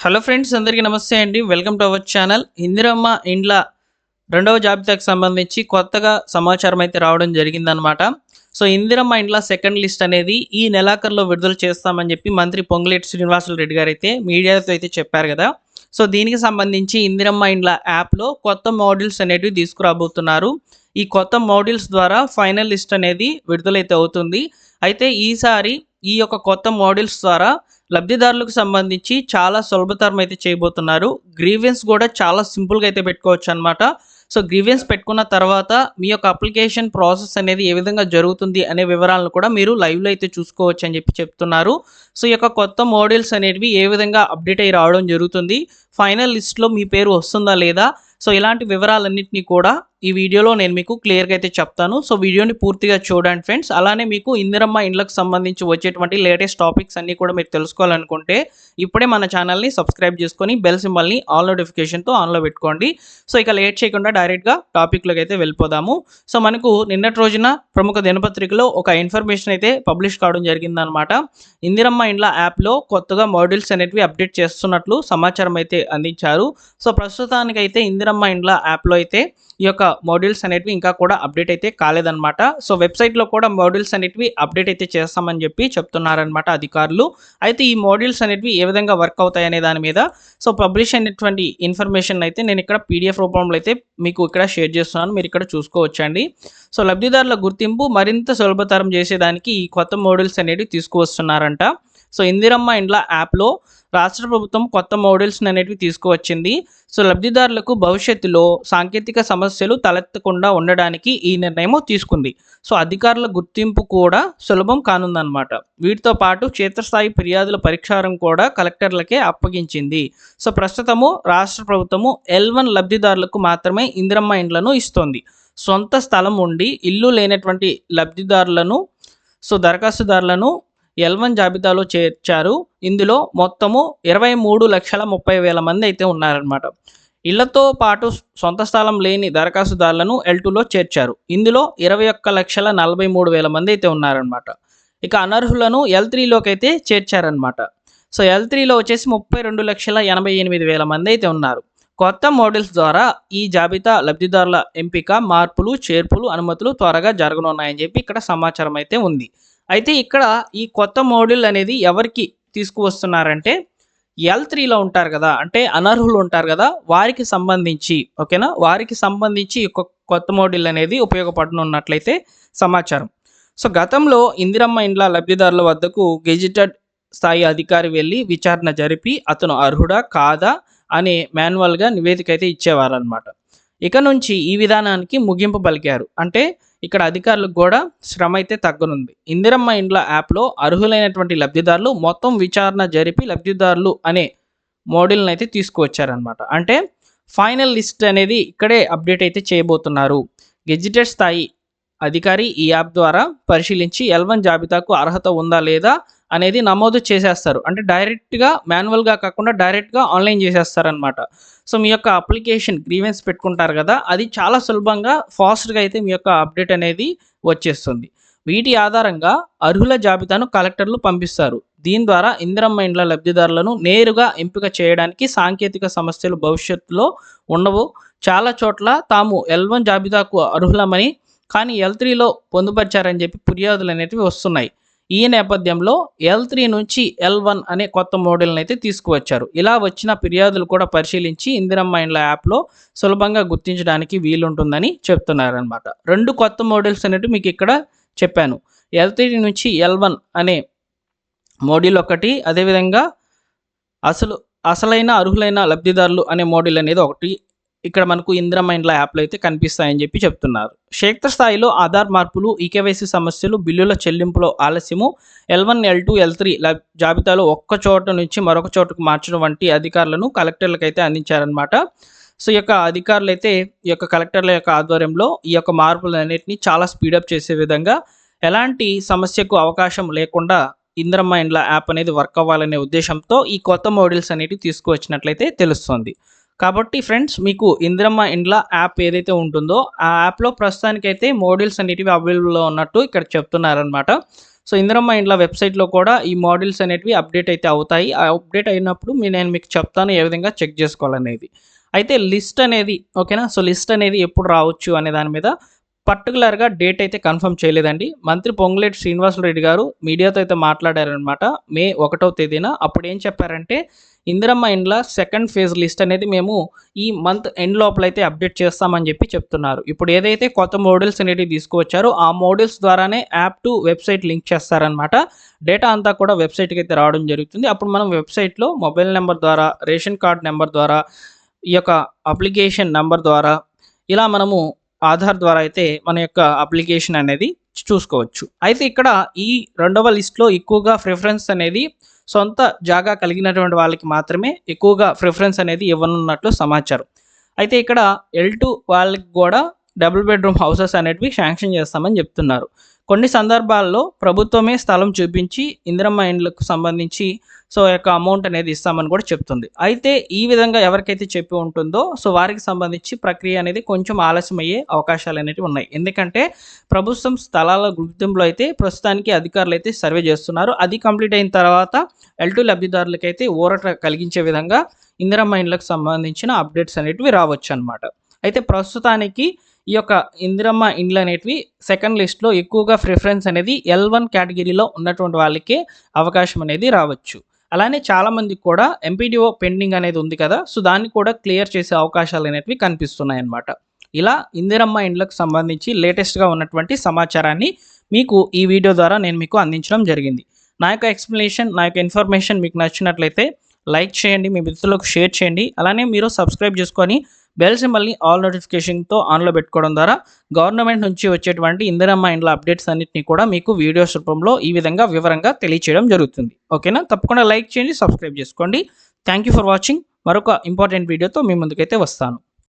Hello friends, అందరికీ నమస్తే అండి. Welcome to our channel. Indiramma ఇండ్ల రెండవ జాబితాకు సంబంధించి కొత్తగా సమాచారం అయితే రావడం జరిగిందనమాట. సో ఇందిరమ్మ ఇండ్ల సెకండ్ లిస్ట్ అనేది ఈ నెలాఖరులో విడుదల చేస్తామని చెప్పి మంత్రి పొంగులేటి శ్రీనివాసులు రెడ్డి గారు అయితే మీడియాతో అయితే చెప్పారు కదా. సో దీనికి సంబంధించి ఇందిరమ్మ ఇండ్ల యాప్లో కొత్త మోడల్స్ అనేటివి తీసుకురాబోతున్నారు. ఈ కొత్త మోడల్స్ ద్వారా ఫైనల్ లిస్ట్ అనేది విడుదలైతే అవుతుంది. అయితే ఈసారి ఈ యొక్క కొత్త మోడల్స్ ద్వారా లబ్ధిదారులకు సంబంధించి చాలా సులభతరం అయితే చేయబోతున్నారు. గ్రీవెన్స్ కూడా చాలా సింపుల్గా అయితే పెట్టుకోవచ్చు అనమాట. సో గ్రీవెన్స్ పెట్టుకున్న తర్వాత మీ యొక్క అప్లికేషన్ ప్రాసెస్ అనేది ఏ విధంగా జరుగుతుంది అనే వివరాలను కూడా మీరు లైవ్లో అయితే చూసుకోవచ్చు అని చెప్పి చెప్తున్నారు. సో ఈ యొక్క కొత్త మోడల్స్ అనేవి ఏ విధంగా అప్డేట్ అయ్యి రావడం జరుగుతుంది, ఫైనల్ లిస్ట్లో మీ పేరు వస్తుందా లేదా, సో ఇలాంటి వివరాలన్నింటినీ కూడా ఈ వీడియోలో నేను మీకు క్లియర్గా అయితే చెప్తాను. సో వీడియోని పూర్తిగా చూడండి ఫ్రెండ్స్. అలానే మీకు ఇందిరమ్మ ఇండ్లకు సంబంధించి వచ్చేటువంటి లేటెస్ట్ టాపిక్స్ అన్నీ కూడా మీరు తెలుసుకోవాలనుకుంటే ఇప్పుడే మన ఛానల్ని సబ్స్క్రైబ్ చేసుకొని బెల్ సింబల్ని ఆల్ నోటిఫికేషన్తో ఆన్లో పెట్టుకోండి. సో ఇక లేట్ చేయకుండా డైరెక్ట్గా టాపిక్లోకి అయితే వెళ్ళిపోదాము. సో మనకు నిన్నటి రోజున ప్రముఖ దినపత్రికలో ఒక ఇన్ఫర్మేషన్ అయితే పబ్లిష్ కావడం జరిగిందనమాట. ఇందిరమ్మ ఇండ్ల యాప్లో కొత్తగా మోడల్స్ అనేటివి అప్డేట్ చేస్తున్నట్లు సమాచారం అయితే అందించారు. సో ప్రస్తుతానికైతే ఇందిరమ్మ ఇండ్ల యాప్లో అయితే ఈ యొక్క మోడ్యూల్స్ అనేటివి ఇంకా కూడా అప్డేట్ అయితే కాలేదన్నమాట. సో వెబ్సైట్లో కూడా మోడ్యూల్స్ అనేటివి అప్డేట్ అయితే చేస్తామని చెప్పి చెప్తున్నారనమాట అధికారులు. అయితే ఈ మోడ్యూల్స్ అనేటివి ఏ విధంగా వర్క్ అవుతాయి అనే దాని మీద సో పబ్లిష్ అయినటువంటి ఇన్ఫర్మేషన్ అయితే నేను ఇక్కడ పీడిఎఫ్ రూపంలో అయితే మీకు ఇక్కడ షేర్ చేస్తున్నాను, మీరు ఇక్కడ చూసుకోవచ్చండి. సో లబ్ధిదారుల గుర్తింపు మరింత సులభతరం చేసేదానికి ఈ కొత్త మోడ్యూల్స్ అనేటివి తీసుకువస్తున్నారంట. సో ఇందిరమ్మ ఇండ్ల యాప్లో రాష్ట్ర ప్రభుత్వం కొత్త మోడల్స్ అనేటివి తీసుకువచ్చింది. సో లబ్ధిదారులకు భవిష్యత్తులో సాంకేతిక సమస్యలు తలెత్తకుండా ఉండడానికి ఈ నిర్ణయం తీసుకుంది. సో అధికారుల గుర్తింపు కూడా సులభం కానుందన్నమాట. వీటితో పాటు క్షేత్రస్థాయి ఫిర్యాదుల పరిష్కారం కూడా కలెక్టర్లకే అప్పగించింది. సో ప్రస్తుతము రాష్ట్ర ప్రభుత్వము L1 లబ్ధిదారులకు మాత్రమే ఇందిరమ్మ ఇండ్లను ఇస్తోంది. సొంత స్థలం ఉండి ఇల్లు లేనటువంటి లబ్ధిదారులను దరఖాస్తుదారులను L1 జాబితాలో చేర్చారు. ఇందులో మొత్తము 23,30,000 మంది అయితే ఉన్నారనమాట. ఇళ్లతో పాటు సొంత స్థలం లేని దరఖాస్తుదారులను L2లో చేర్చారు. ఇందులో 21,43,000 మంది అయితే ఉన్నారనమాట. ఇక అనర్హులను L3లోకి అయితే చేర్చారనమాట. సో L3లో వచ్చేసి 32,88,000 మంది అయితే ఉన్నారు. కొత్త మోడల్స్ ద్వారా ఈ జాబితా లబ్ధిదారుల ఎంపిక, మార్పులు, చేర్పులు, అనుమతులు త్వరగా జరగనున్నాయని చెప్పి ఇక్కడ సమాచారం అయితే ఉంది. అయితే ఇక్కడ ఈ కొత్త మోడ్యూల్ అనేది ఎవరికి తీసుకువస్తున్నారంటే L3లో ఉంటారు కదా, అంటే అనర్హులు ఉంటారు కదా, వారికి సంబంధించి ఓకేనా, వారికి సంబంధించి కొత్త మోడ్యూల్ అనేది ఉపయోగపడనున్నట్లయితే సమాచారం. సో గతంలో ఇందిరమ్మ ఇండ్ల లబ్ధిదారుల వద్దకు గెజిటెడ్ స్థాయి అధికారి వెళ్ళి విచారణ జరిపి అతను అర్హుడా కాదా అనే మాన్యువల్గా నివేదిక అయితే ఇచ్చేవారనమాట. ఇక నుంచి ఈ విధానానికి ముగింపు పలికారు. అంటే ఇక్కడ అధికారులకు కూడా శ్రమ అయితే తగ్గనుంది. ఇందిరమ్మ ఇండ్ల యాప్లో అర్హులైనటువంటి లబ్ధిదారులు మొత్తం విచారణ జరిపి లబ్ధిదారులు అనే మోడల్ని అయితే తీసుకువచ్చారనమాట. అంటే ఫైనల్ లిస్ట్ అనేది ఇక్కడే అప్డేట్ అయితే చేయబోతున్నారు. గెజిటెడ్ స్థాయి అధికారి ఈ యాప్ ద్వారా పరిశీలించి L1 జాబితాకు అర్హత ఉందా లేదా అనేది నమోదు చేసేస్తారు. అంటే డైరెక్ట్గా మాన్యువల్గా కాకుండా డైరెక్ట్గా ఆన్లైన్ చేసేస్తారనమాట. సో మీ యొక్క అప్లికేషన్ గ్రీవెన్స్ పెట్టుకుంటారు కదా, అది చాలా సులభంగా ఫాస్ట్గా అయితే మీ యొక్క అప్డేట్ అనేది వచ్చేస్తుంది. వీటి ఆధారంగా అర్హుల జాబితాను కలెక్టర్లు పంపిస్తారు. దీని ద్వారా ఇందిరమ్మ ఇండ్ల లబ్ధిదారులను నేరుగా ఎంపిక చేయడానికి సాంకేతిక సమస్యలు భవిష్యత్తులో ఉండవు. చాలా చోట్ల తాము L1 జాబితాకు అర్హులమని కానీ L3లో పొందుపరిచారని చెప్పి ఫిర్యాదులు అనేటివి వస్తున్నాయి. ఈ నేపథ్యంలో L3 నుంచి L1 అనే కొత్త మోడల్ని అయితే తీసుకువచ్చారు. ఇలా వచ్చిన ఫిర్యాదులు కూడా పరిశీలించి ఇందిరమ్మ ఇండ్ల యాప్లో సులభంగా గుర్తించడానికి వీలుంటుందని చెప్తున్నారనమాట. రెండు కొత్త మోడల్స్ అనేవి మీకు ఇక్కడ చెప్పాను. L3 నుంచి L1 అనే మోడల్ ఒకటి, అదేవిధంగా అసలైన అర్హులైన లబ్ధిదారులు అనే మోడల్ అనేది ఒకటి ఇక్కడ మనకు ఇందిరమ్మ ఇండ్ల యాప్లో అయితే కనిపిస్తాయని చెప్పి చెప్తున్నారు. క్షేత్రస్థాయిలో ఆధార్ మార్పులు, ఈకేవైసీ సమస్యలు, బిల్లుల చెల్లింపులో ఆలస్యము, L1, L2, L3 జాబితాలో ఒక్క చోట నుంచి మరొక చోటుకు మార్చడం వంటి అధికారులను కలెక్టర్లకు అయితే అందించారనమాట. సో ఈ యొక్క అధికారులు అయితే ఈ యొక్క కలెక్టర్ల యొక్క ఆధ్వర్యంలో ఈ యొక్క మార్పులన్నింటినీ చాలా స్పీడప్ చేసే విధంగా ఎలాంటి సమస్యకు అవకాశం లేకుండా ఇందిరమ్మ ఇండ్ల యాప్ అనేది వర్క్ అవ్వాలనే ఉద్దేశంతో ఈ కొత్త మోడల్స్ అనేవి తీసుకువచ్చినట్లయితే తెలుస్తుంది. కాబట్టి ఫ్రెండ్స్, మీకు ఇందిరమ్మ ఇండ్ల యాప్ ఏదైతే ఉంటుందో ఆ యాప్లో ప్రస్తుతానికైతే మోడల్స్ అనేటివి అవైలబుల్లో ఉన్నట్టు ఇక్కడ చెప్తున్నారనమాట. సో ఇందిరమ్మ ఇండ్ల వెబ్సైట్లో కూడా ఈ మోడల్స్ అనేటివి అప్డేట్ అయితే అవుతాయి. ఆ అప్డేట్ అయినప్పుడు నేను మీకు చెప్తాను ఏ విధంగా చెక్ చేసుకోవాలనేది. అయితే లిస్ట్ అనేది ఓకేనా. సో లిస్ట్ అనేది ఎప్పుడు రావచ్చు అనే దాని మీద పర్టికులర్‌గా డేట్ అయితే కన్ఫర్మ్ చేయలేదండి. మంత్రి పొంగులేటి శ్రీనివాసరెడ్డి గారు మీడియాతో అయితే మాట్లాడారనమాట. మే 1వ తేదీన. అప్పుడేం చెప్పారంటే, ఇందిరమ్మ ఇండ్ల సెకండ్ ఫేజ్ లిస్ట్ అనేది మేము ఈ మంత్ ఎండ్ లోపలైతే అప్డేట్ చేస్తామని చెప్తున్నారు. ఇప్పుడు ఏదైతే కొత్త మోడల్స్ అనేటివి తీసుకువచ్చారో ఆ మోడల్స్ ద్వారానే యాప్ టు వెబ్సైట్ లింక్ చేస్తారనమాట. డేటా అంతా కూడా వెబ్సైట్‌కి అయితే రావడం జరుగుతుంది. అప్పుడు మనం వెబ్సైట్‌లో మొబైల్ నంబర్ ద్వారా, రేషన్ కార్డ్ నంబర్ ద్వారా, ఈ యొక్క అప్లికేషన్ నంబర్ ద్వారా ఇలా మనము ఆధార్ ద్వారా అయితే మన యొక్క అప్లికేషన్ అనేది చూసుకోవచ్చు. అయితే ఇక్కడ ఈ రెండవ లిస్ట్‌లో ఎక్కువగా ప్రిఫరెన్స్ అనేది సొంత జాగా కలిగినటువంటి వాళ్ళకి మాత్రమే ఎక్కువగా ప్రిఫరెన్స్ అనేది ఇవ్వనున్నట్లు సమాచారం. అయితే ఇక్కడ L2 వాళ్ళకి కూడా డబుల్ బెడ్‌రూమ్ హౌసెస్ అనేటివి శాంక్షన్ చేస్తామని చెప్తున్నారు. కొన్ని సందర్భాల్లో ప్రభుత్వమే స్థలం చూపించి ఇందిరమ్మ ఇండ్లకు సంబంధించి సో యొక్క అమౌంట్ అనేది ఇస్తామని కూడా చెప్తుంది. అయితే ఈ విధంగా ఎవరికైతే చెప్పి ఉంటుందో సో వారికి సంబంధించి ప్రక్రియ అనేది కొంచెం ఆలస్యం అయ్యే అవకాశాలు అనేవి ఉన్నాయి. ఎందుకంటే ప్రభుత్వం స్థలాల గుర్తింపులో అయితే ప్రస్తుతానికి అధికారులు అయితే సర్వే చేస్తున్నారు. అది కంప్లీట్ అయిన తర్వాత L2 లబ్ధిదారులకైతే ఊరట కలిగించే విధంగా ఇందిరమ్మ ఇండ్లకు సంబంధించిన అప్డేట్స్ అనేటివి రావచ్చు అనమాట. అయితే ప్రస్తుతానికి ఈ యొక్క ఇందిరమ్మ ఇండ్లు అనేటివి సెకండ్ లిస్ట్‌లో ఎక్కువగా ప్రిఫరెన్స్ అనేది L1 కేటగిరీలో ఉన్నటువంటి వాళ్ళకే అవకాశం అనేది రావచ్చు. అలానే చాలామందికి కూడా ఎంపీడీఓ పెండింగ్ అనేది ఉంది కదా. సో దాన్ని కూడా క్లియర్ చేసే అవకాశాలు అనేటివి కనిపిస్తున్నాయన్నమాట. ఇలా ఇందిరమ్మ ఇండ్లకు సంబంధించి లేటెస్ట్‌గా ఉన్నటువంటి సమాచారాన్ని మీకు ఈ వీడియో ద్వారా నేను మీకు అందించడం జరిగింది. నా యొక్క ఎక్స్‌ప్లనేషన్, నా యొక్క ఇన్ఫర్మేషన్ మీకు నచ్చినట్లయితే లైక్ చేయండి, మీ మిత్రులకు షేర్ చేయండి. అలానే మీరు సబ్స్క్రైబ్ చేసుకొని బెల్ సింబల్‌ని ఆల్ నోటిఫికేషన్‌తో ఆన్‌లో పెట్టుకోవడం ద్వారా గవర్నమెంట్ నుంచి వచ్చేటువంటి ఇందిరమ్మ ఇండ్ల అప్డేట్స్ అన్నిటిని కూడా మీకు వీడియోస్ రూపంలో ఈ విధంగా వివరంగా తెలియచేయడం జరుగుతుంది. ఓకేనా? తప్పకుండా లైక్ చేయండి, సబ్స్క్రైబ్ చేసుకోండి. Thank you for watching. మరొక ఇంపార్టెంట్ వీడియోతో మీ ముందుకైతే వస్తాను.